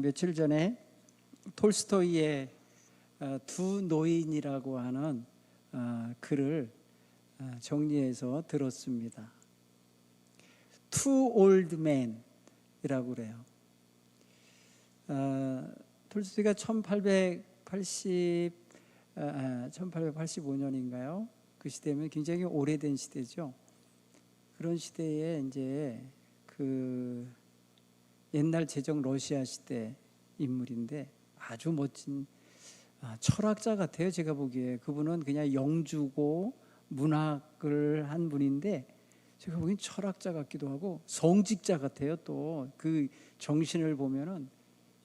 며칠 전에 톨스토이의 두 노인이라고 하는 글을 정리해서 들었습니다. Two old men이라고 그래요. 톨스토이가 1885년인가요? 그 시대면 굉장히 오래된 시대죠. 그런 시대에 이제 그 옛날 제정 러시아 시대 인물인데 아주 멋진 철학자 같아요. 제가 보기에 그분은 그냥 영주고 문학을 한 분인데 제가 보기엔 철학자 같기도 하고 성직자 같아요. 또 그 정신을 보면은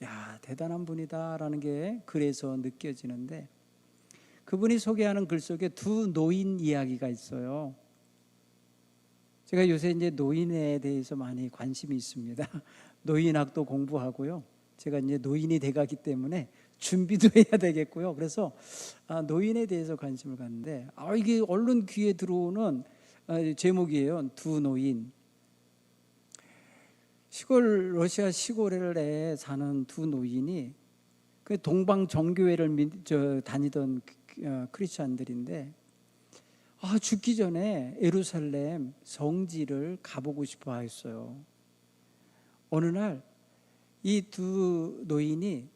야, 대단한 분이다라는 게 글에서 느껴지는데, 그분이 소개하는 글 속에 두 노인 이야기가 있어요. 제가 요새 이제 노인에 대해서 많이 관심이 있습니다. 노인학도 공부하고요. 제가 이제 노인이 돼가기 때문에 준비도 해야 되겠고요. 그래서 노인에 대해서 관심을 갖는데 이게 언론 귀에 들어오는 제목이에요. 두 노인. 러시아 시골에 사는 두 노인이 그 동방 정교회를 다니던 크리스찬들인데 죽기 전에 예루살렘 성지를 가보고 싶어 했어요. 어느 날 이 두 노인이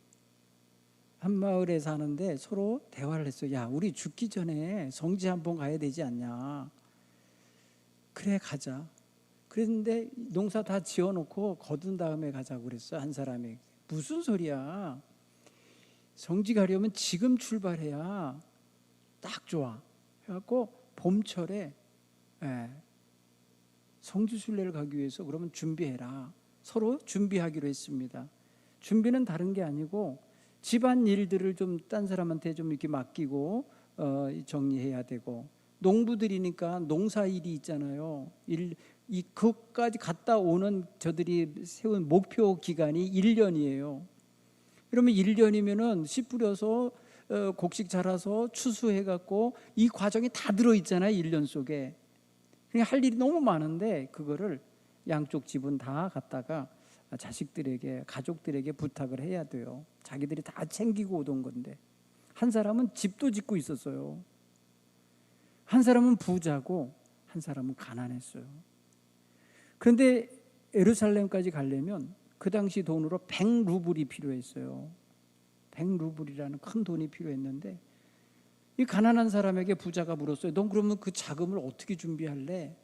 한 마을에 사는데 서로 대화를 했어요. 야, 우리 죽기 전에 성지 한번 가야 되지 않냐. 그래, 가자. 그랬는데 농사 다 지어놓고 거둔 다음에 가자고 그랬어요. 한 사람이. 무슨 소리야. 성지 가려면 지금 출발해야 딱 좋아. 해갖고 봄철에 성지 순례를 가기 위해서 그러면 준비해라. 서로 준비하기로 했습니다. 준비는 다른 게 아니고 집안 일들을 좀 딴 사람한테 좀 이렇게 맡기고 정리해야 되고, 농부들이니까 농사 일이 있잖아요. 그것까지 갔다 오는 저들이 세운 목표 기간이 1년이에요. 그러면 1년이면은 씨 뿌려서 곡식 자라서 추수해갖고 이 과정이 다 들어있잖아요. 1년 속에. 그러니까 할 일이 너무 많은데 그거를 양쪽 집은 다 갖다가 자식들에게, 가족들에게 부탁을 해야 돼요. 자기들이 다 챙기고 오던 건데. 한 사람은 집도 짓고 있었어요. 한 사람은 부자고 한 사람은 가난했어요. 그런데 예루살렘까지 가려면 그 당시 돈으로 100루블이 필요했어요. 100루블이라는 큰 돈이 필요했는데 이 가난한 사람에게 부자가 물었어요. 넌 그러면 그 자금을 어떻게 준비할래?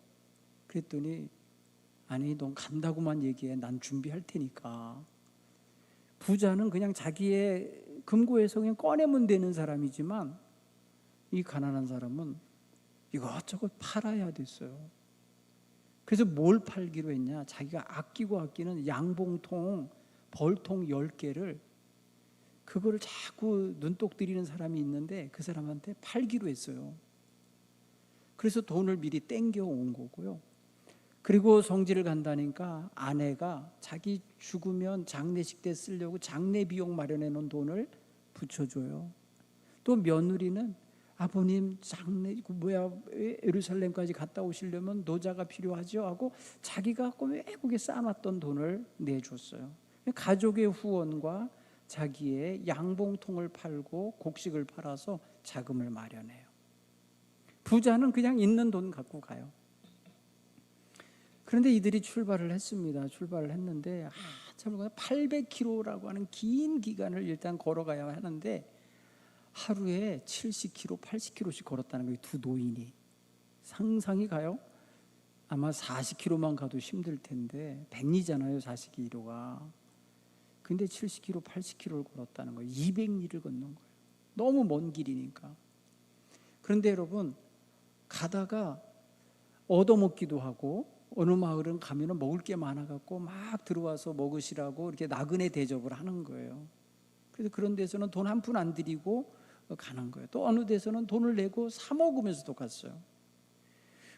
그랬더니 아니, 넌 간다고만 얘기해. 난 준비할 테니까. 부자는 그냥 자기의 금고에서 그냥 꺼내면 되는 사람이지만 이 가난한 사람은 이것저것 팔아야 됐어요. 그래서 뭘 팔기로 했냐? 자기가 아끼고 아끼는 양봉통, 벌통 10개를 그거를 자꾸 눈독 들이는 사람이 있는데 그 사람한테 팔기로 했어요. 그래서 돈을 미리 땡겨 온 거고요. 그리고 성지를 간다니까 아내가 자기 죽으면 장례식 때 쓰려고 장례 비용 마련해 놓은 돈을 붙여줘요. 또 며느리는 아버님 예루살렘까지 갔다 오시려면 노자가 필요하죠 하고 자기가 외국에 쌓아놨던 돈을 내줬어요. 가족의 후원과 자기의 양봉통을 팔고 곡식을 팔아서 자금을 마련해요. 부자는 그냥 있는 돈 갖고 가요. 그런데 이들이 출발을 했습니다. 출발을 했는데 800km라고 하는 긴 기간을 일단 걸어가야 하는데 하루에 70km, 80km씩 걸었다는 거예요. 두 노인이. 상상이 가요? 아마 40km만 가도 힘들 텐데 100리잖아요. 40km가. 근데 70km, 80km를 걸었다는 거예요. 200리를 걷는 거예요. 너무 먼 길이니까. 그런데 여러분, 가다가 얻어먹기도 하고 어느 마을은 가면은 먹을 게 많아갖고 막 들어와서 먹으시라고 이렇게 나그네 대접을 하는 거예요. 그래서 그런 데서는 돈 한 푼 안 들이고 가는 거예요. 또 어느 데서는 돈을 내고 사 먹으면서도 갔어요.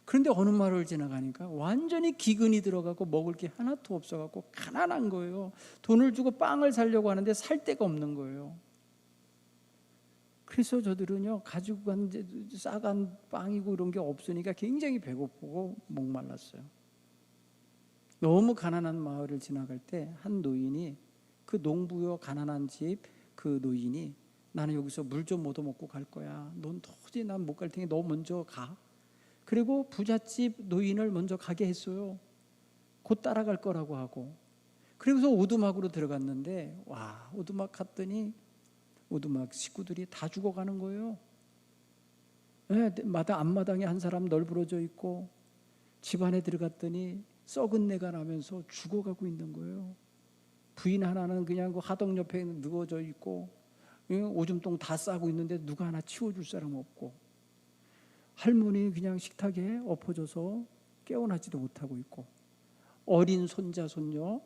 그런데 어느 마을을 지나가니까 완전히 기근이 들어가고 먹을 게 하나도 없어갖고 가난한 거예요. 돈을 주고 빵을 사려고 하는데 살 데가 없는 거예요. 그래서 저들은요, 가지고 간 싸간 빵이고 이런 게 없으니까 굉장히 배고프고 목말랐어요. 너무 가난한 마을을 지나갈 때 한 노인이 그 농부요 가난한 집 그 노인이 나는 여기서 물 좀 얻어먹고 갈 거야. 넌 도저히 난 못 갈 테니 너 먼저 가. 그리고 부잣집 노인을 먼저 가게 했어요. 곧 따라갈 거라고 하고. 그리고서 오두막으로 들어갔는데 와, 오두막 갔더니 오두막 식구들이 다 죽어가는 거예요. 네, 앞마당에 한 사람 널브러져 있고 집 안에 들어갔더니 썩은 내가 나면서 죽어가고 있는 거예요. 부인 하나는 그냥 그 하동 옆에 누워져 있고 오줌똥 다 싸고 있는데 누가 하나 치워줄 사람 없고, 할머니 그냥 식탁에 엎어져서 깨어나지도 못하고 있고, 어린 손자 손녀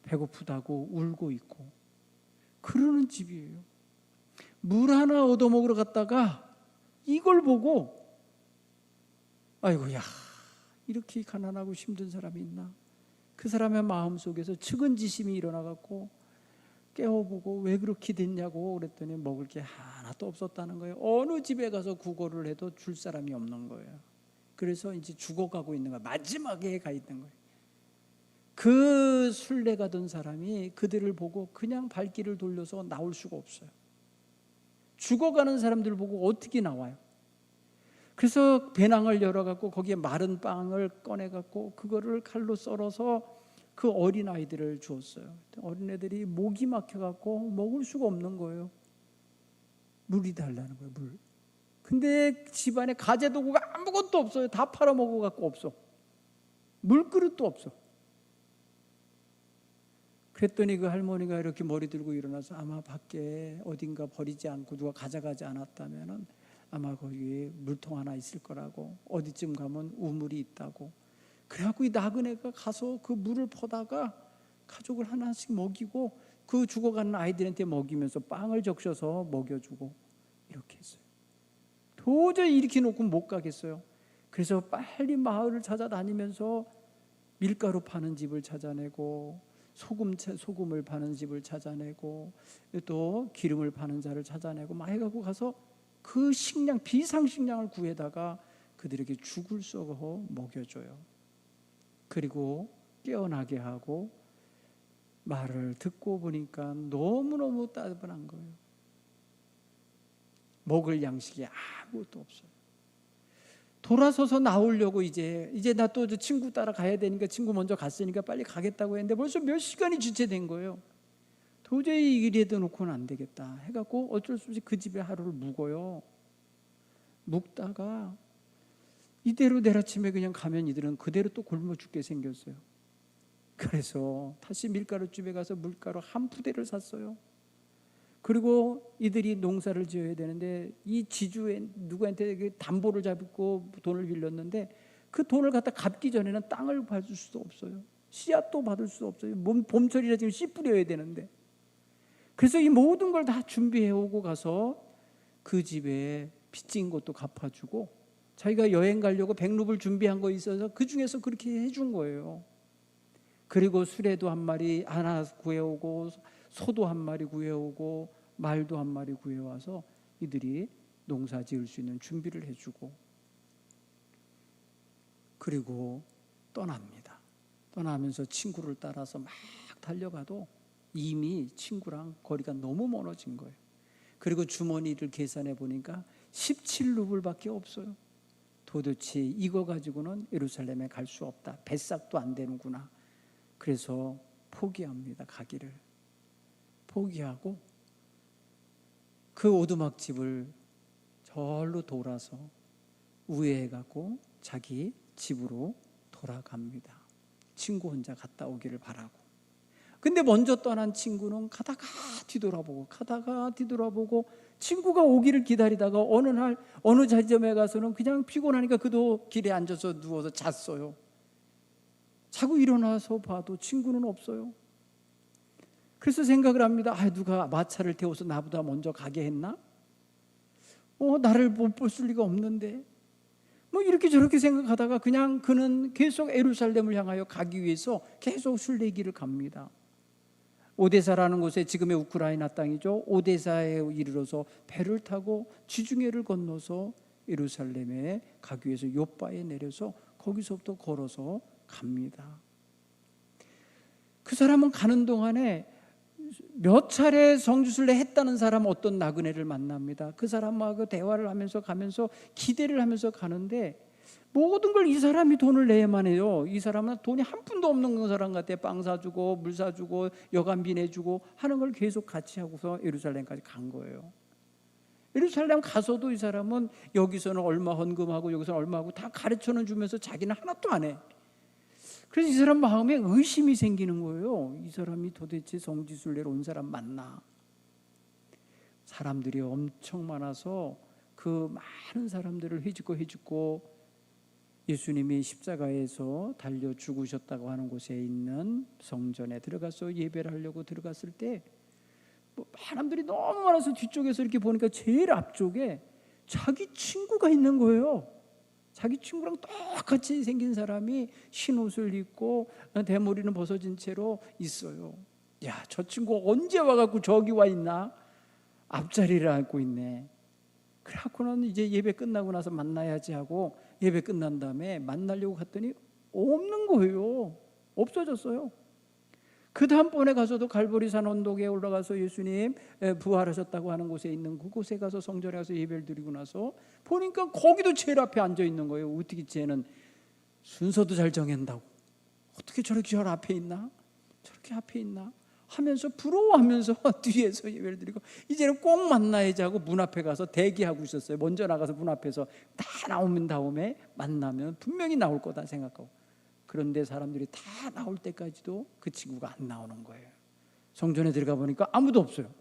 배고프다고 울고 있고 그러는 집이에요. 물 하나 얻어먹으러 갔다가 이걸 보고 아이고, 야, 이렇게 가난하고 힘든 사람이 있나. 그 사람의 마음속에서 측은지심이 일어나갖고 깨워보고 왜 그렇게 됐냐고 그랬더니 먹을 게 하나도 없었다는 거예요. 어느 집에 가서 구걸을 해도 줄 사람이 없는 거예요. 그래서 이제 죽어가고 있는 거예요. 마지막에 가 있는 거예요. 그 순례 가던 사람이 그들을 보고 그냥 발길을 돌려서 나올 수가 없어요. 죽어가는 사람들 보고 어떻게 나와요? 그래서 배낭을 열어갖고 거기에 마른 빵을 꺼내갖고 그거를 칼로 썰어서 그 어린아이들을 주었어요. 어린애들이 목이 막혀갖고 먹을 수가 없는 거예요. 물이 달라는 거예요, 물. 근데 집안에 가재도구가 아무것도 없어요. 다 팔아먹어갖고 없어. 물그릇도 없어. 그랬더니 그 할머니가 이렇게 머리 들고 일어나서 아마 밖에 어딘가 버리지 않고 누가 가져가지 않았다면은 아마 거기 물통 하나 있을 거라고, 어디쯤 가면 우물이 있다고. 그래갖고 이 나그네가 가서 그 물을 퍼다가 가족을 하나씩 먹이고 그 죽어가는 아이들한테 먹이면서 빵을 적셔서 먹여주고 이렇게 했어요. 도저히 이렇게 놓고 못 가겠어요. 그래서 빨리 마을을 찾아다니면서 밀가루 파는 집을 찾아내고 소금을 파는 집을 찾아내고 또 기름을 파는 자를 찾아내고 막 해갖고 가서 그 식량, 비상식량을 구해다가 그들에게 죽을 썩어 먹여줘요. 그리고 깨어나게 하고 말을 듣고 보니까 너무너무 따분한 거예요. 먹을 양식이 아무것도 없어요. 돌아서서 나오려고 이제 나 또 친구 따라 가야 되니까 친구 먼저 갔으니까 빨리 가겠다고 했는데 벌써 몇 시간이 지체된 거예요. 도저히 이래도 놓고는 안 되겠다 해갖고 어쩔 수 없이 그 집에 하루를 묵어요. 묵다가 이대로 내일 아침에 그냥 가면 이들은 그대로 또 굶어 죽게 생겼어요. 그래서 다시 밀가루집에 가서 밀가루 한 푸대를 샀어요. 그리고 이들이 농사를 지어야 되는데 이 지주에 누구한테 담보를 잡고 돈을 빌렸는데 그 돈을 갖다 갚기 전에는 땅을 받을 수도 없어요. 씨앗도 받을 수 없어요. 봄철이라 지금 씨 뿌려야 되는데. 그래서 이 모든 걸 다 준비해 오고 가서 그 집에 빚진 것도 갚아주고 자기가 여행 가려고 100루블 준비한 거 있어서 그 중에서 그렇게 해준 거예요. 그리고 수레도 한 마리 하나 구해오고 소도 한 마리 구해오고 말도 한 마리 구해와서 이들이 농사 지을 수 있는 준비를 해주고 그리고 떠납니다. 떠나면서 친구를 따라서 막 달려가도 이미 친구랑 거리가 너무 멀어진 거예요. 그리고 주머니를 계산해 보니까 17루블밖에 없어요. 도대체 이거 가지고는 예루살렘에 갈 수 없다. 뱃삭도 안 되는구나. 그래서 포기합니다. 가기를 포기하고 그 오두막집을 절로 돌아서 우회해가고 자기 집으로 돌아갑니다. 친구 혼자 갔다 오기를 바라고. 근데 먼저 떠난 친구는 가다가 뒤돌아보고 친구가 오기를 기다리다가 어느 날 어느 지점에 가서는 그냥 피곤하니까 그도 길에 앉아서 누워서 잤어요. 자고 일어나서 봐도 친구는 없어요. 그래서 생각을 합니다. 누가 마차를 태워서 나보다 먼저 가게 했나? 나를 못 볼 리가 없는데. 이렇게 저렇게 생각하다가 그냥 그는 계속 예루살렘을 향하여 가기 위해서 계속 순례길을 갑니다. 오데사라는 곳에 지금의 우크라이나 땅이죠. 오데사에 이르러서 배를 타고 지중해를 건너서 예루살렘에 가기 위해서 요바에 내려서 거기서부터 걸어서 갑니다. 그 사람은 가는 동안에 몇 차례 성지순례 했다는 사람 어떤 나그네를 만납니다. 그 사람하고 대화를 하면서 가면서 기대를 하면서 가는데 모든 걸 이 사람이 돈을 내야만 해요. 이 사람은 돈이 한 푼도 없는 사람 같아. 빵 사주고 물 사주고 여간비 내주고 하는 걸 계속 같이 하고서 예루살렘까지 간 거예요. 예루살렘 가서도 이 사람은 여기서는 얼마 헌금하고 여기서는 얼마 하고 다 가르쳐는 주면서 자기는 하나도 안 해. 그래서 이 사람 마음에 의심이 생기는 거예요. 이 사람이 도대체 성지순례로 온 사람 맞나? 사람들이 엄청 많아서 그 많은 사람들을 해집고 예수님이 십자가에서 달려 죽으셨다고 하는 곳에 있는 성전에 들어가서 예배를 하려고 들어갔을 때 사람들이 너무 많아서 뒤쪽에서 이렇게 보니까 제일 앞쪽에 자기 친구가 있는 거예요. 자기 친구랑 똑같이 생긴 사람이 흰 옷을 입고 대머리는 벗어진 채로 있어요. 야, 저 친구 언제 와갖고 저기 와 있나? 앞자리를 앉고 있네. 그래갖고는 이제 예배 끝나고 나서 만나야지 하고 예배 끝난 다음에 만나려고 갔더니 없는 거예요. 없어졌어요. 그 다음번에 가서도 갈보리산 언덕에 올라가서 예수님 부활하셨다고 하는 곳에 있는 그곳에 가서 성전에 가서 예배를 드리고 나서 보니까 거기도 제일 앞에 앉아 있는 거예요. 어떻게 쟤는 순서도 잘 정한다고 어떻게 저렇게 저 앞에 있나? 저렇게 앞에 있나? 하면서 부러워하면서 뒤에서 예배를 드리고 이제는 꼭 만나야지 하고 문 앞에 가서 대기하고 있었어요. 먼저 나가서 문 앞에서 다 나오면 다음에 만나면 분명히 나올 거다 생각하고, 그런데 사람들이 다 나올 때까지도 그 친구가 안 나오는 거예요. 성전에 들어가 보니까 아무도 없어요.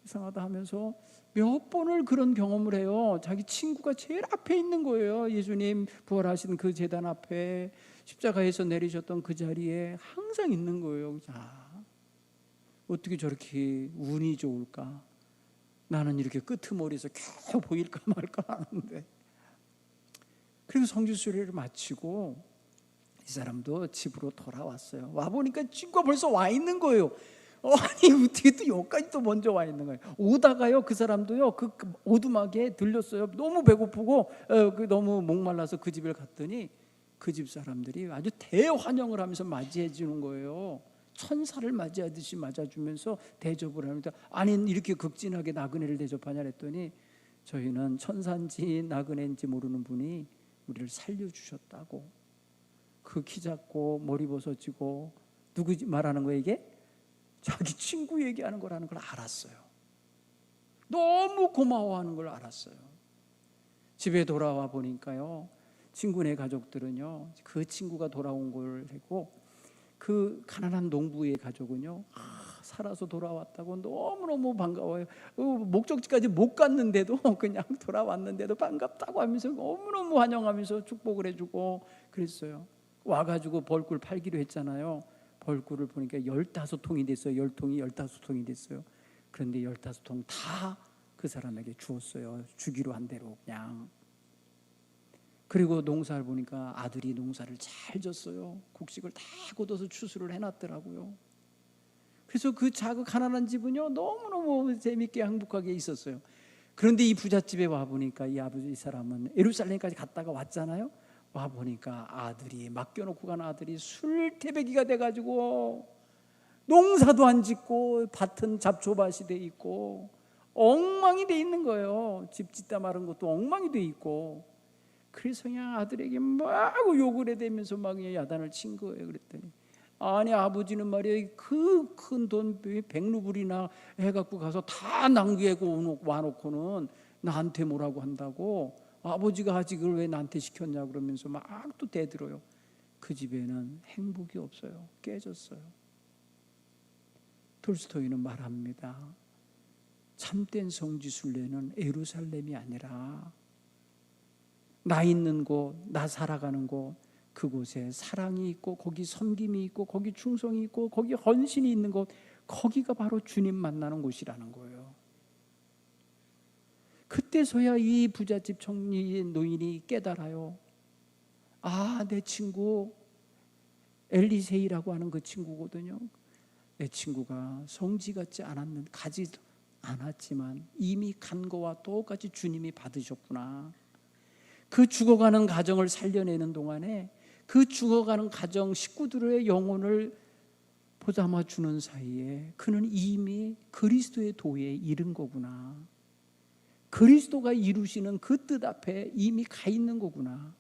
이상하다 하면서 몇 번을 그런 경험을 해요. 자기 친구가 제일 앞에 있는 거예요. 예수님 부활하신 그 제단 앞에 십자가에서 내리셨던 그 자리에 항상 있는 거예요. 어떻게 저렇게 운이 좋을까? 나는 이렇게 끄트머리에서 계속 보일까 말까 하는데. 그리고 성지순례를 마치고 이 사람도 집으로 돌아왔어요. 와보니까 친구가 벌써 와 있는 거예요. 아니 어떻게 또 여기까지 또 먼저 와 있는 거예요. 오다가요 그 사람도요 그 오두막에 들렸어요. 너무 배고프고 너무 목말라서 그 집을 갔더니 그 집 사람들이 아주 대환영을 하면서 맞이해 주는 거예요. 천사를 맞이하듯이 맞아주면서 대접을 합니다. 아니 이렇게 극진하게 나그네를 대접하냐 했더니 저희는 천사인지 나그네인지 모르는 분이 우리를 살려주셨다고. 그 키 작고 머리 벗어지고 누구 말하는 거예요 이게? 자기 친구 얘기하는 거라는 걸 알았어요. 너무 고마워하는 걸 알았어요. 집에 돌아와 보니까요 친구네 가족들은요 그 친구가 돌아온 걸 하고 그 가난한 농부의 가족은요 살아서 돌아왔다고 너무너무 반가워요. 목적지까지 못 갔는데도 그냥 돌아왔는데도 반갑다고 하면서 너무너무 환영하면서 축복을 해주고 그랬어요. 와가지고 벌꿀 팔기로 했잖아요. 벌꿀을 보니까 15통이 됐어요. 10통이 15통이 됐어요. 그런데 15통 다 그 사람에게 주었어요. 주기로 한 대로 그냥. 그리고 농사를 보니까 아들이 농사를 잘 졌어요. 곡식을 다 걷어서 추수를 해놨더라고요. 그래서 그 작은 가난한 집은요 너무너무 재밌게 행복하게 있었어요. 그런데 이 부잣집에 와보니까 이 사람은 예루살렘까지 갔다가 왔잖아요. 와보니까 아들이 맡겨놓고 간 아들이 술태배기가 돼가지고 농사도 안 짓고 밭은 잡초밭이 돼 있고 엉망이 돼 있는 거예요. 집 짓다 마른 것도 엉망이 돼 있고. 그래서 그냥 아들에게 막 욕을 해대면서 막 야단을 친 거예요. 그랬더니 아니 아버지는 말이야 그 큰 돈 100루블이나 해갖고 가서 다 낭비하고 와놓고는 나한테 뭐라고 한다고, 아버지가 하지 그걸 왜 나한테 시켰냐 그러면서 막 또 대들어요. 그 집에는 행복이 없어요. 깨졌어요. 톨스토이는 말합니다. 참된 성지순례는 예루살렘이 아니라 나 있는 곳, 나 살아가는 곳, 그곳에 사랑이 있고 거기 섬김이 있고 거기 충성이 있고 거기 헌신이 있는 곳, 거기가 바로 주님 만나는 곳이라는 거예요. 그때서야 이 부잣집 청리 노인이 깨달아요. 아, 내 친구 엘리세이라고 하는 그 친구거든요. 내 친구가 성지 같지 가지도 않았지만 이미 간 거와 똑같이 주님이 받으셨구나. 그 죽어가는 가정을 살려내는 동안에 그 죽어가는 가정 식구들의 영혼을 보담아 주는 사이에 그는 이미 그리스도의 도에 이른 거구나. 그리스도가 이루시는 그 뜻 앞에 이미 가 있는 거구나.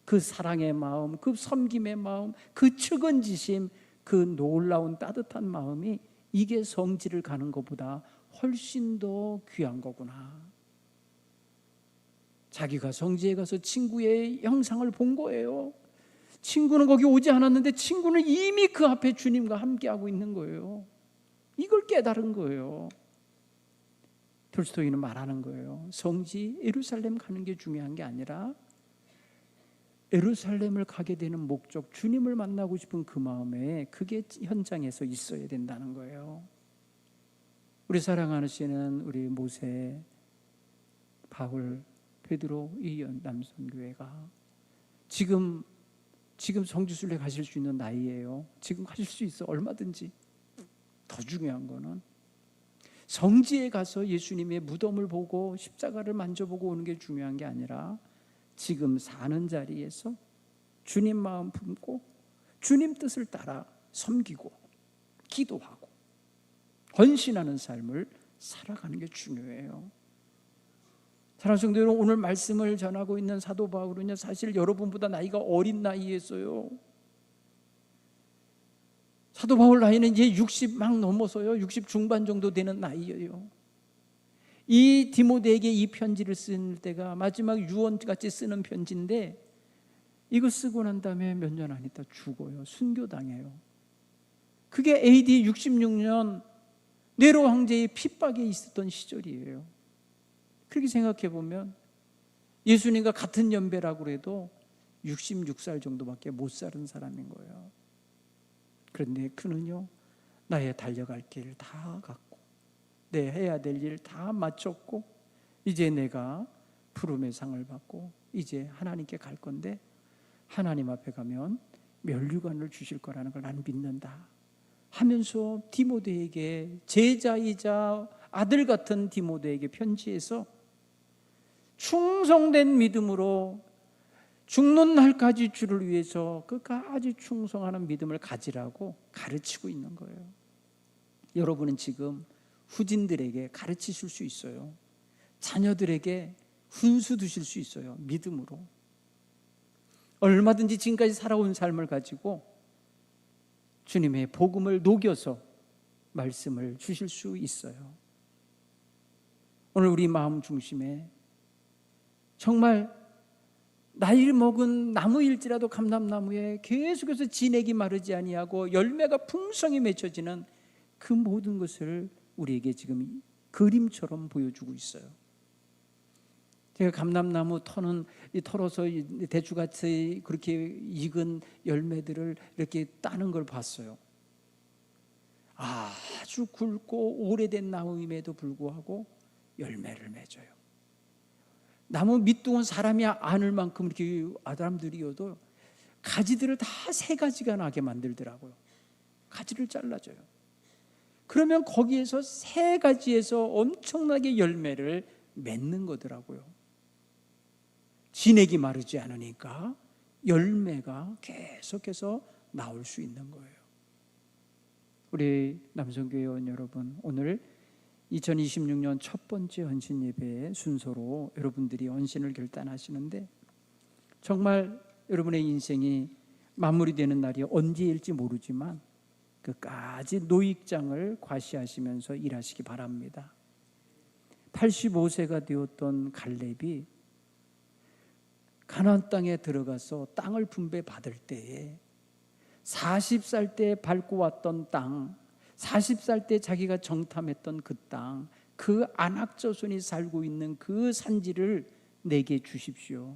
그 사랑의 마음, 그 섬김의 마음, 그 측은지심, 그 놀라운 따뜻한 마음이 이게 성지를 가는 것보다 훨씬 더 귀한 거구나. 자기가 성지에 가서 친구의 형상을 본 거예요. 친구는 거기 오지 않았는데 친구는 이미 그 앞에 주님과 함께하고 있는 거예요. 이걸 깨달은 거예요. 톨스토이는 말하는 거예요. 성지 예루살렘 가는 게 중요한 게 아니라 예루살렘을 가게 되는 목적, 주님을 만나고 싶은 그 마음에 그게 현장에서 있어야 된다는 거예요. 우리 사랑하시는 우리 모세, 바울, 베드로 이 남선교회가 지금 성지순례 가실 수 있는 나이예요. 지금 가실 수 있어. 얼마든지. 더 중요한 거는 성지에 가서 예수님의 무덤을 보고 십자가를 만져보고 오는 게 중요한 게 아니라 지금 사는 자리에서 주님 마음 품고 주님 뜻을 따라 섬기고 기도하고 헌신하는 삶을 살아가는 게 중요해요. 사랑하는 성도 여러분, 오늘 말씀을 전하고 있는 사도 바울은요, 사실 여러분보다 나이가 어린 나이였어요. 사도 바울 나이는 이제 60 막 넘어서요. 60 중반 정도 되는 나이예요. 이 디모데에게 이 편지를 쓸 때가 마지막 유언같이 쓰는 편지인데 이거 쓰고 난 다음에 몇 년 안 있다 죽어요. 순교당해요. 그게 AD 66년 네로 황제의 핍박에 있었던 시절이에요. 그렇게 생각해 보면 예수님과 같은 연배라고 해도 66살 정도밖에 못 사는 사람인 거예요. 그런데 그는요, 나의 달려갈 길 다 갔고 내 해야 될 일 다 마쳤고 이제 내가 부름의 상을 받고 이제 하나님께 갈 건데 하나님 앞에 가면 면류관을 주실 거라는 걸 나는 믿는다 하면서 디모데에게, 제자이자 아들 같은 디모데에게 편지해서 충성된 믿음으로 죽는 날까지 주를 위해서 끝까지 충성하는 믿음을 가지라고 가르치고 있는 거예요. 여러분은 지금 후진들에게 가르치실 수 있어요. 자녀들에게 훈수 두실 수 있어요. 믿음으로. 얼마든지 지금까지 살아온 삶을 가지고 주님의 복음을 녹여서 말씀을 주실 수 있어요. 오늘 우리 마음 중심에 정말 나이를 먹은 나무일지라도 감람나무에 계속해서 진액이 마르지 아니하고 열매가 풍성히 맺혀지는 그 모든 것을 우리에게 지금 그림처럼 보여주고 있어요. 제가 감람나무 털어서 대추같이 그렇게 익은 열매들을 이렇게 따는 걸 봤어요. 아주 굵고 오래된 나무임에도 불구하고 열매를 맺어요. 나무 밑둥은 사람이 안을 만큼 이렇게 사람들이어도 가지들을 다 3가지가 나게 만들더라고요. 가지를 잘라줘요. 그러면 거기에서 3가지에서 엄청나게 열매를 맺는 거더라고요. 진액이 마르지 않으니까 열매가 계속해서 나올 수 있는 거예요. 우리 남성교회원 여러분, 오늘 2026년 첫 번째 헌신 예배의 순서로 여러분들이 헌신을 결단하시는데 정말 여러분의 인생이 마무리되는 날이 언제일지 모르지만 끝까지 노익장을 과시하시면서 일하시기 바랍니다. 85세가 되었던 갈렙이 가나안 땅에 들어가서 땅을 분배받을 때에 40살 때 밟고 왔던 땅, 40살 때 자기가 정탐했던 그 땅, 그 안악자손이 살고 있는 그 산지를 내게 주십시오.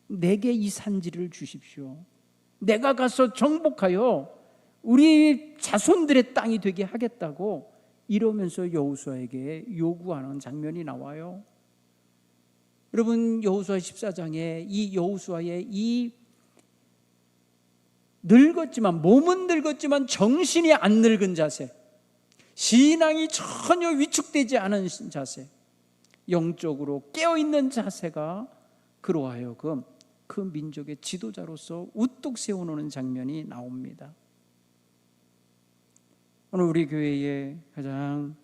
내게 이 산지를 주십시오. 내가 가서 정복하여 우리 자손들의 땅이 되게 하겠다고 이러면서 여호수아에게 요구하는 장면이 나와요. 여러분, 여호수아 14장에 이 여호수아의 이 늙었지만, 몸은 늙었지만 정신이 안 늙은 자세, 신앙이 전혀 위축되지 않은 자세, 영적으로 깨어있는 자세가 그로 하여금 그 민족의 지도자로서 우뚝 세워놓는 장면이 나옵니다. 오늘 우리 교회에 가장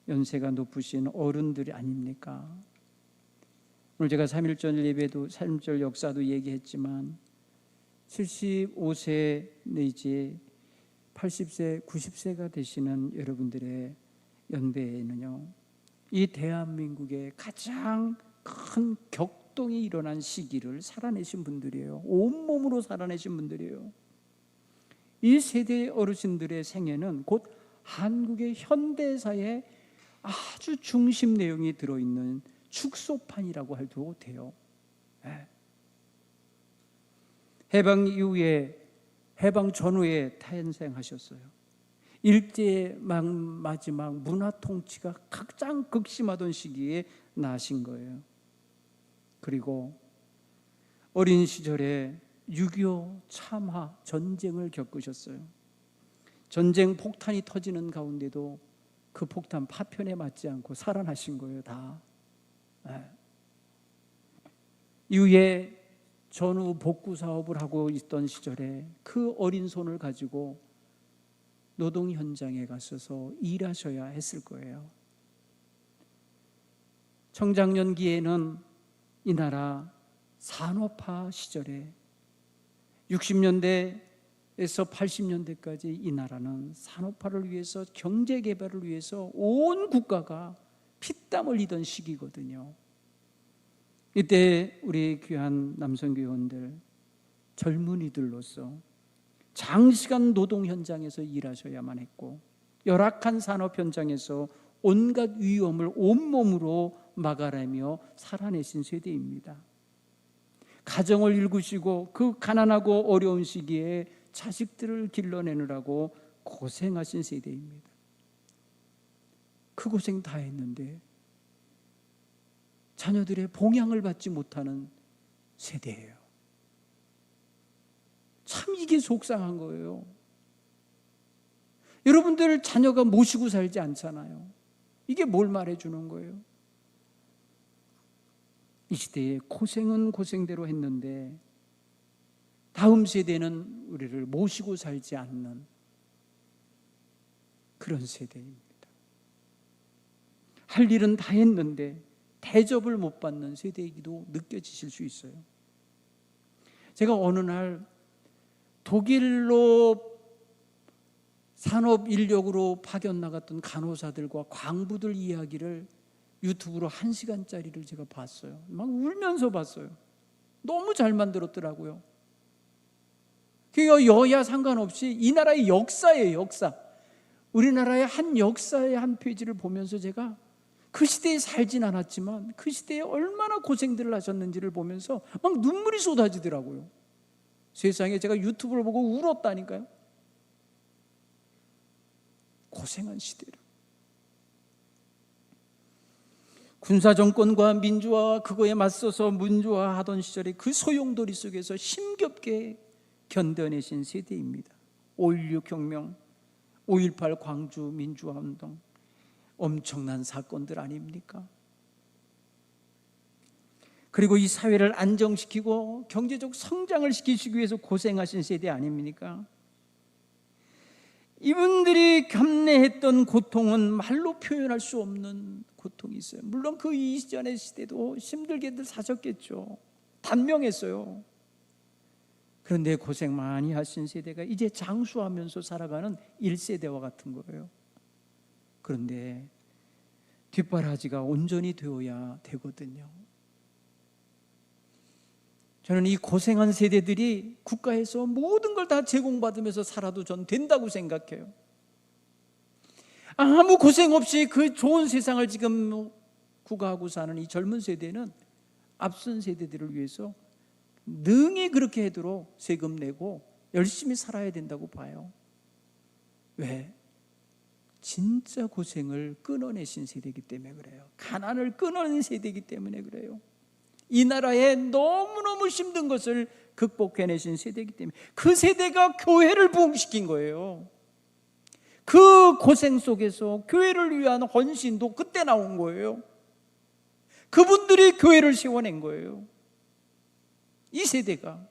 연세가 높으신 어른들이 아닙니까? 오늘 제가 3.1절 예배도 3.1절 역사도 얘기했지만 75세 내지 80세, 90세가 되시는 여러분들의 연배에는요, 이 대한민국의 가장 큰 격동이 일어난 시기를 살아내신 분들이에요. 온몸으로 살아내신 분들이에요. 이 세대 어르신들의 생애는 곧 한국의 현대사의 아주 중심 내용이 들어있는 축소판이라고 해도 돼요. 해방 이후에, 해방 전후에 탄생하셨어요. 일제의 마지막 문화 통치가 가장 극심하던 시기에 나신 거예요. 그리고 어린 시절에 6.25 참화 전쟁을 겪으셨어요. 전쟁 폭탄이 터지는 가운데도 그 폭탄 파편에 맞지 않고 살아나신 거예요, 다. 이후에 전후 복구 사업을 하고 있던 시절에 그 어린 손을 가지고 노동 현장에 가셔서 일하셔야 했을 거예요. 청장년기에는 이 나라 산업화 시절에 60년대에서 80년대까지 이 나라는 산업화를 위해서, 경제 개발을 위해서 온 국가가 피땀 흘리던 시기거든요. 이때 우리 귀한 남성교원들, 젊은이들로서 장시간 노동 현장에서 일하셔야만 했고, 열악한 산업 현장에서 온갖 위험을 온몸으로 막아내며 살아내신 세대입니다. 가정을 일구시고 그 가난하고 어려운 시기에 자식들을 길러내느라고 고생하신 세대입니다. 그 고생 다 했는데 자녀들의 봉양을 받지 못하는 세대예요. 참 이게 속상한 거예요. 여러분들 자녀가 모시고 살지 않잖아요. 이게 뭘 말해주는 거예요? 이 시대에 고생은 고생대로 했는데 다음 세대는 우리를 모시고 살지 않는 그런 세대입니다. 할 일은 다 했는데 대접을 못 받는 세대이기도 느껴지실 수 있어요. 제가 어느 날 독일로 산업 인력으로 파견 나갔던 간호사들과 광부들 이야기를 유튜브로 1시간짜리를 제가 봤어요. 막 울면서 봤어요. 너무 잘 만들었더라고요. 그게 여야 상관없이 이 나라의 역사예요, 역사. 우리나라의 한 역사의 한 페이지를 보면서 제가 그 시대에 살진 않았지만 그 시대에 얼마나 고생들을 하셨는지를 보면서 막 눈물이 쏟아지더라고요. 세상에, 제가 유튜브를 보고 울었다니까요. 고생한 시대를. 군사정권과 민주화와 그거에 맞서서 민주화하던 시절에 그 소용돌이 속에서 힘겹게 견뎌내신 세대입니다. 5.16 혁명, 5.18 광주 민주화운동, 엄청난 사건들 아닙니까? 그리고 이 사회를 안정시키고 경제적 성장을 시키시기 위해서 고생하신 세대 아닙니까? 이분들이 감내했던 고통은 말로 표현할 수 없는 고통이 있어요. 물론 그 이전의 시대도 힘들게들 사셨겠죠. 단명했어요. 그런데 고생 많이 하신 세대가 이제 장수하면서 살아가는 1세대와 같은 거예요. 그런데 뒷바라지가 온전히 되어야 되거든요. 저는 이 고생한 세대들이 국가에서 모든 걸 다 제공받으면서 살아도 전 된다고 생각해요. 아무 고생 없이 그 좋은 세상을 지금 구가하고 사는 이 젊은 세대는 앞선 세대들을 위해서 능히 그렇게 하도록 세금 내고 열심히 살아야 된다고 봐요. 왜? 진짜 고생을 끊어내신 세대이기 때문에 그래요. 가난을 끊어낸 세대이기 때문에 그래요. 이 나라에 너무너무 힘든 것을 극복해내신 세대이기 때문에 그 세대가 교회를 부흥시킨 거예요. 그 고생 속에서 교회를 위한 헌신도 그때 나온 거예요. 그분들이 교회를 세워낸 거예요. 이 세대가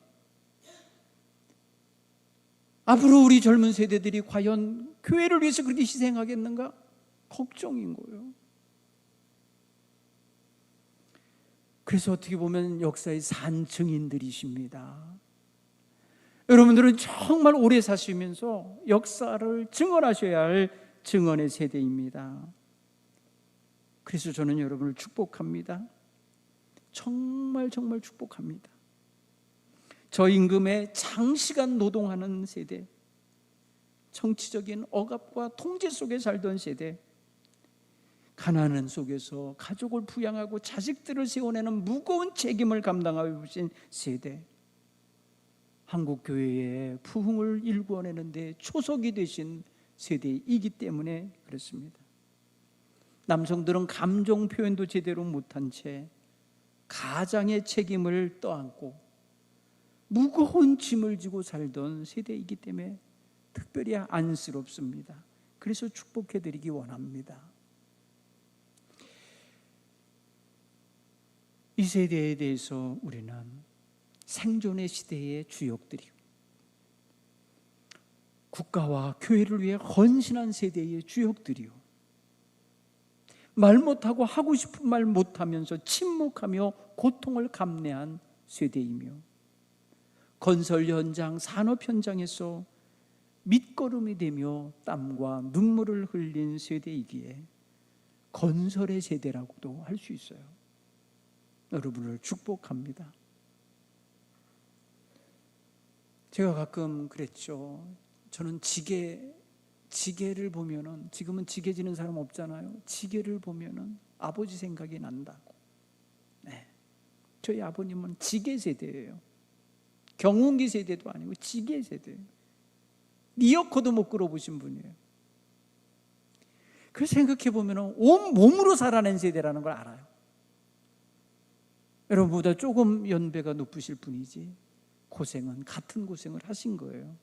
앞으로 우리 젊은 세대들이 과연 교회를 위해서 그렇게 희생하겠는가? 걱정인 거예요. 그래서 어떻게 보면 역사의 산 증인들이십니다. 여러분들은 정말 오래 사시면서 역사를 증언하셔야 할 증언의 세대입니다. 그래서 저는 여러분을 축복합니다. 정말 축복합니다. 저임금의 장시간 노동하는 세대, 정치적인 억압과 통제 속에 살던 세대, 가난한 속에서 가족을 부양하고 자식들을 세워내는 무거운 책임을 감당하고 계신 세대, 한국교회의 부흥을 일구어내는 데 초석이 되신 세대이기 때문에 그렇습니다. 남성들은 감정 표현도 제대로 못한 채 가장의 책임을 떠안고 무거운 짐을 지고 살던 세대이기 때문에 특별히 안쓰럽습니다. 그래서 축복해드리기 원합니다. 이 세대에 대해서 우리는 생존의 시대의 주역들이요, 국가와 교회를 위해 헌신한 세대의 주역들이요, 말 못하고 하고 싶은 말 못하면서 침묵하며 고통을 감내한 세대이며, 건설 현장, 산업 현장에서 밑거름이 되며 땀과 눈물을 흘린 세대이기에 건설의 세대라고도 할 수 있어요. 여러분을 축복합니다. 제가 가끔 그랬죠. 저는 지게를 보면은, 지금은 지게 지는 사람 없잖아요. 지게를 보면은 아버지 생각이 난다고. 네. 저희 아버님은 지게 세대예요. 경운기 세대도 아니고 지게 세대예요. 리어커도 못 끌어보신 분이에요. 그래서 생각해 보면은 온 몸으로 살아낸 세대라는 걸 알아요. 여러분보다 조금 연배가 높으실 분이지 같은 고생을 하신 거예요.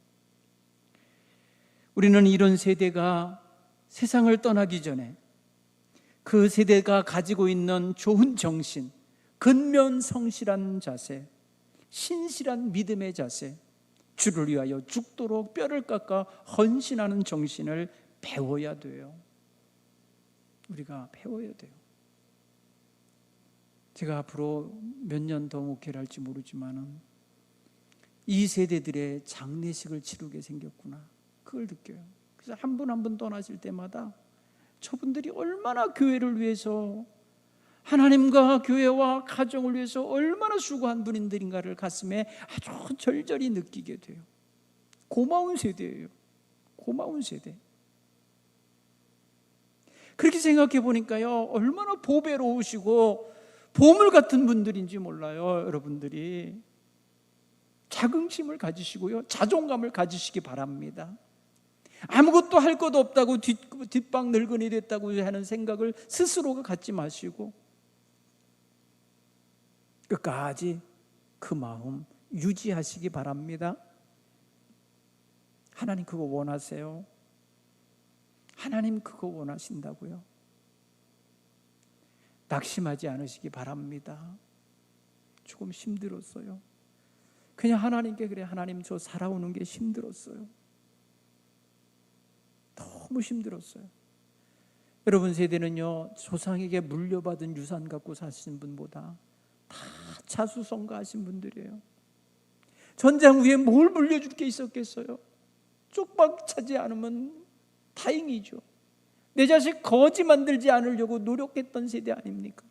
우리는 이런 세대가 세상을 떠나기 전에 그 세대가 가지고 있는 좋은 정신, 근면성실한 자세, 신실한 믿음의 자세, 주를 위하여 죽도록 뼈를 깎아 헌신하는 정신을 배워야 돼요. 우리가 배워야 돼요. 제가 앞으로 몇 년 더 목회를 할지 모르지만은 이 세대들의 장례식을 치르게 생겼구나, 그걸 느껴요. 그래서 한 분 한 분 떠나실 때마다 저분들이 얼마나 교회를 위해서, 하나님과 교회와 가정을 위해서 얼마나 수고한 분들인가를 가슴에 아주 절절히 느끼게 돼요. 고마운 세대예요. 고마운 세대. 그렇게 생각해 보니까요, 얼마나 보배로우시고 보물 같은 분들인지 몰라요. 여러분들이 자긍심을 가지시고요, 자존감을 가지시기 바랍니다. 아무것도 할 것 없다고 뒷방 늙은이 됐다고 하는 생각을 스스로가 갖지 마시고 끝까지 그 마음 유지하시기 바랍니다. 하나님 그거 원하세요? 하나님 그거 원하신다고요? 낙심하지 않으시기 바랍니다. 조금 힘들었어요. 그냥 하나님께 그래, 하나님 저 살아오는 게 힘들었어요. 너무 힘들었어요. 여러분 세대는요, 조상에게 물려받은 유산 갖고 사시는 분보다 다 자수성가하신 분들이에요. 전장 위에 뭘 물려줄 게 있었겠어요? 쪽박 차지 않으면 다행이죠. 내 자식 거지 만들지 않으려고 노력했던 세대 아닙니까?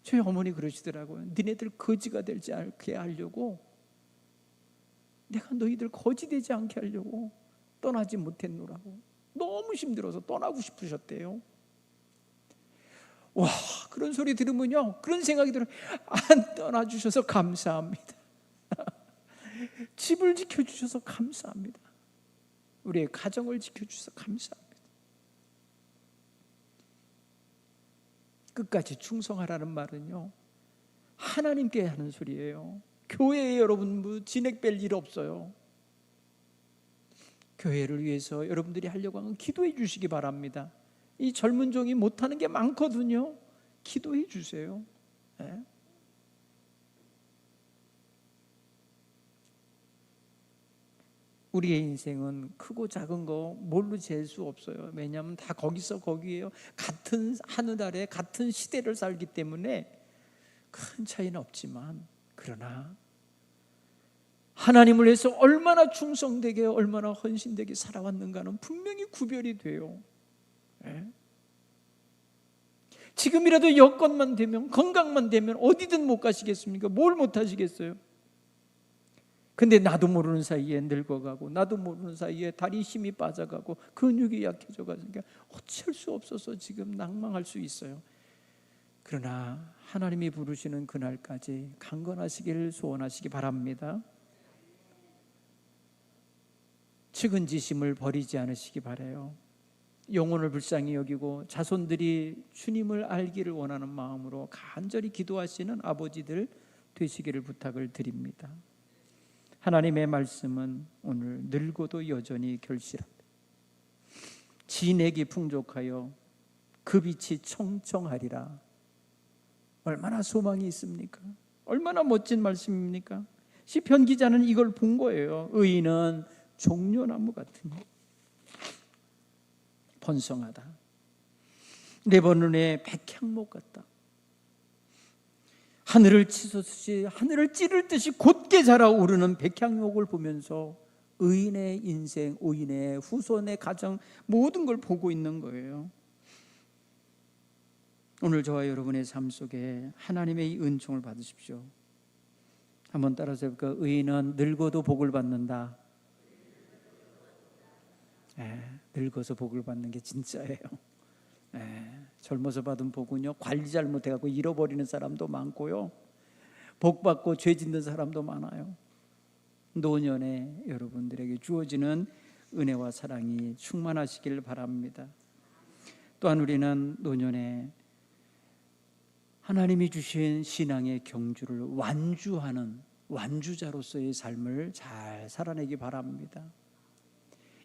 저희 어머니 그러시더라고요. 니네들 거지가 되지 않게 하려고, 내가 너희들 거지 되지 않게 하려고 떠나지 못했노라고. 너무 힘들어서 떠나고 싶으셨대요. 와, 그런 소리 들으면요, 그런 생각이 들어요. 안 떠나주셔서 감사합니다. 집을 지켜주셔서 감사합니다. 우리의 가정을 지켜주셔서 감사합니다. 끝까지 충성하라는 말은요, 하나님께 하는 소리예요. 교회에 여러분 진액 뺄 일 없어요. 교회를 위해서 여러분들이 하려고 하면 기도해 주시기 바랍니다. 이 젊은 종이 못하는 게 많거든요. 기도해 주세요. 네. 우리의 인생은 크고 작은 거 뭘로 잴 수 없어요. 왜냐하면 다 거기서 거기에요. 같은 하늘 아래 같은 시대를 살기 때문에 큰 차이는 없지만, 그러나 하나님을 위해서 얼마나 충성되게 얼마나 헌신되게 살아왔는가는 분명히 구별이 돼요. 예? 지금이라도 여건만 되면, 건강만 되면 어디든 못 가시겠습니까? 뭘 못 하시겠어요? 근데 나도 모르는 사이에 늙어가고, 나도 모르는 사이에 다리 힘이 빠져가고 근육이 약해져가니까 어쩔 수 없어서 지금 낭망할 수 있어요. 그러나 하나님이 부르시는 그날까지 강건하시기를 소원하시기 바랍니다. 측은지심을 버리지 않으시기 바라요. 영혼을 불쌍히 여기고 자손들이 주님을 알기를 원하는 마음으로 간절히 기도하시는 아버지들 되시기를 부탁을 드립니다. 하나님의 말씀은 오늘 늙어도 여전히 결실합니다. 진액이 풍족하여 그 빛이 청청하리라. 얼마나 소망이 있습니까? 얼마나 멋진 말씀입니까? 시편 기자는 이걸 본 거예요. 의인은 종려나무 같으니 번성하다. 레바논의 백향목 같다. 하늘을 치솟듯이, 하늘을 찌를 듯이 곧게 자라오르는 백향목을 보면서 의인의 인생, 의인의 후손의 가정, 모든 걸 보고 있는 거예요. 오늘 저와 여러분의 삶 속에 하나님의 이 은총을 받으십시오. 한번 따라서 해볼까요? 의인은 늙어도 복을 받는다. 늙어서 복을 받는 게 진짜예요. 젊어서 받은 복은요, 관리 잘못해갖고 잃어버리는 사람도 많고요, 복 받고 죄 짓는 사람도 많아요. 노년에 여러분들에게 주어지는 은혜와 사랑이 충만하시길 바랍니다. 또한 우리는 노년에 하나님이 주신 신앙의 경주를 완주하는 완주자로서의 삶을 잘 살아내기 바랍니다.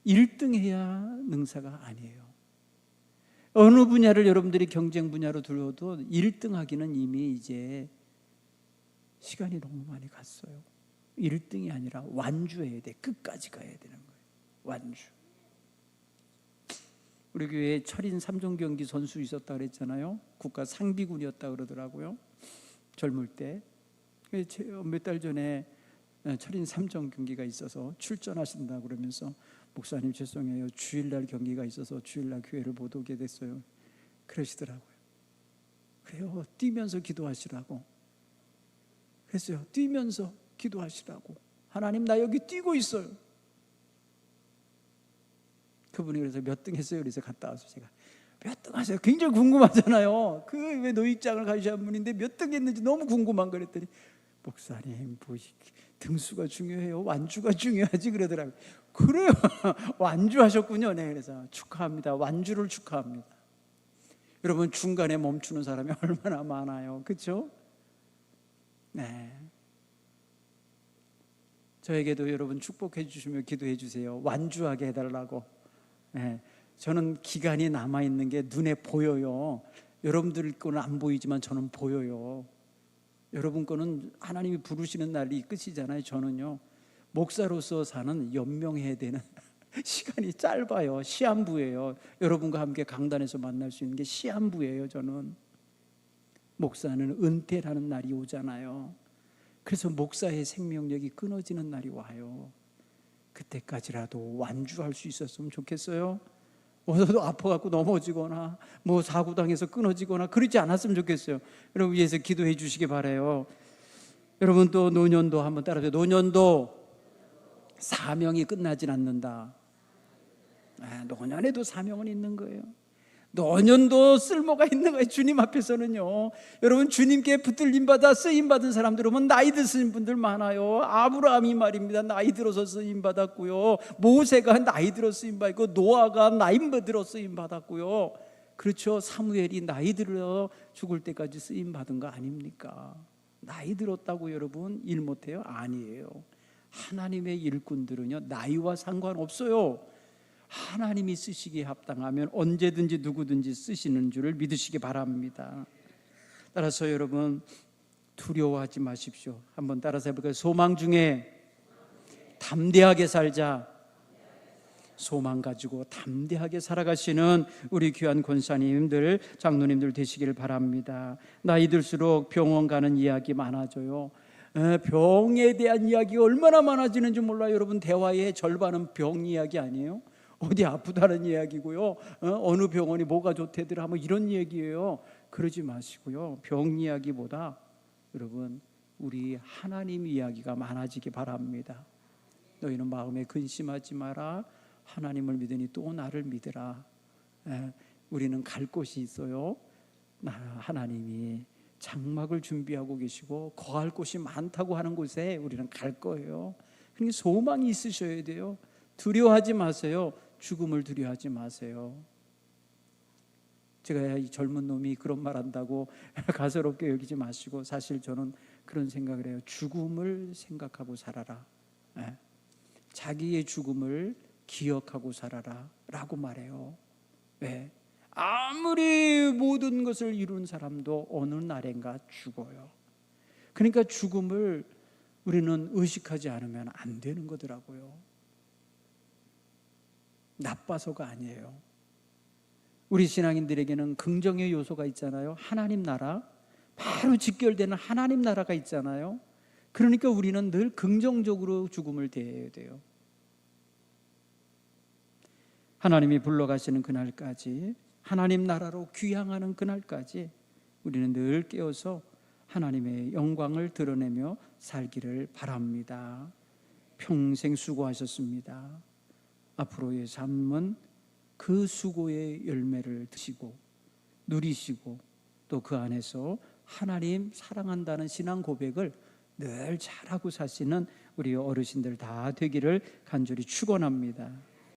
1등해야 능사가 아니에요. 어느 분야를 여러분들이 경쟁 분야로 들어도 1등하기는 이미 이제 시간이 너무 많이 갔어요. 1등이 아니라 완주해야 돼. 끝까지 가야 되는 거예요. 완주. 우리 교회에 철인 3종 경기 선수 있었다 그랬잖아요. 국가 상비군이었다 그러더라고요. 젊을 때. 몇 달 전에 철인 3종 경기가 있어서 출전하신다 그러면서, 목사님 죄송해요, 주일날 경기가 있어서 주일날 교회를 못 오게 됐어요. 그러시더라고요. 그래요, 뛰면서 기도하시라고. 그랬어요. 뛰면서 기도하시라고. 하나님, 나 여기 뛰고 있어요. 그분이 그래서 몇 등 했어요? 그래서 갔다 와서 제가, 몇 등 하세요? 굉장히 궁금하잖아요. 그 왜 노익장을 가시는 분인데 몇 등 했는지 너무 궁금한 거 그랬더니, 목사님, 뭐 등수가 중요해요? 완주가 중요하지? 그러더라고요. 그래요. 완주하셨군요. 네, 그래서 축하합니다. 완주를 축하합니다. 여러분, 중간에 멈추는 사람이 얼마나 많아요. 그렇죠? 네. 저에게도 여러분 축복해 주시며 기도해 주세요. 완주하게 해달라고. 네. 저는 기간이 남아있는 게 눈에 보여요. 여러분들 거는 안 보이지만 저는 보여요. 여러분 거는 하나님이 부르시는 날이 끝이잖아요. 저는요, 목사로서 사는 연명해야 되는 시간이 짧아요. 시한부예요. 여러분과 함께 강단에서 만날 수 있는 게 시한부예요. 저는 목사는 은퇴라는 날이 오잖아요. 그래서 목사의 생명력이 끊어지는 날이 와요. 그때까지라도 완주할 수 있었으면 좋겠어요. 어서도 아파갖고 넘어지거나 뭐 사고당해서 끊어지거나 그러지 않았으면 좋겠어요. 여러분 위해서 기도해 주시기 바라요. 여러분 또 노년도 한번 따라서, 노년도 사명이 끝나진 않는다. 노년에도 사명은 있는 거예요. 노년도 쓸모가 있는 거예요. 주님 앞에서는요. 여러분, 주님께 붙들림받아 쓰임받은 사람들 보면 나이 드신 분들 많아요. 아브라함이 말입니다, 나이 들어서 쓰임받았고요. 모세가 나이 들어 쓰임받았고, 노아가 나이 들어 쓰임받았고요. 그렇죠. 사무엘이 나이 들어 죽을 때까지 쓰임받은 거 아닙니까? 나이 들었다고 여러분 일 못해요? 아니에요. 하나님의 일꾼들은요, 나이와 상관없어요. 하나님이 쓰시기에 합당하면 언제든지 누구든지 쓰시는 줄을 믿으시기 바랍니다. 따라서 여러분 두려워하지 마십시오. 한번 따라서 해볼까요? 소망 중에 담대하게 살자. 소망 가지고 담대하게 살아가시는 우리 귀한 권사님들, 장로님들 되시길 바랍니다. 나이 들수록 병원 가는 이야기 많아져요. 병에 대한 이야기가 얼마나 많아지는지 몰라요. 여러분, 대화의 절반은 병 이야기 아니에요? 어디 아프다는 이야기고요. 어느 병원이 뭐가 좋대더라 뭐 이런 얘기예요. 그러지 마시고요. 병 이야기보다 여러분, 우리 하나님 이야기가 많아지기 바랍니다. 너희는 마음에 근심하지 마라. 하나님을 믿으니 또 나를 믿으라. 우리는 갈 곳이 있어요. 하나님이 장막을 준비하고 계시고 거할 곳이 많다고 하는 곳에 우리는 갈 거예요. 그러니까 소망이 있으셔야 돼요. 두려워하지 마세요. 죽음을 두려워하지 마세요. 제가 이 젊은 놈이 그런 말 한다고 가소롭게 여기지 마시고, 사실 저는 그런 생각을 해요. 죽음을 생각하고 살아라. 자기의 죽음을 기억하고 살아라 라고 말해요. 왜? 아무리 모든 것을 이룬 사람도 어느 날인가 죽어요. 그러니까 죽음을 우리는 의식하지 않으면 안 되는 거더라고요. 나빠서가 아니에요. 우리 신앙인들에게는 긍정의 요소가 있잖아요. 하나님 나라, 바로 직결되는 하나님 나라가 있잖아요. 그러니까 우리는 늘 긍정적으로 죽음을 대해야 돼요. 하나님이 불러가시는 그날까지, 하나님 나라로 귀향하는 그날까지 우리는 늘 깨어서 하나님의 영광을 드러내며 살기를 바랍니다. 평생 수고하셨습니다. 앞으로의 삶은 그 수고의 열매를 드시고 누리시고 또 그 안에서 하나님 사랑한다는 신앙 고백을 늘 잘하고 사시는 우리 어르신들 다 되기를 간절히 축원합니다.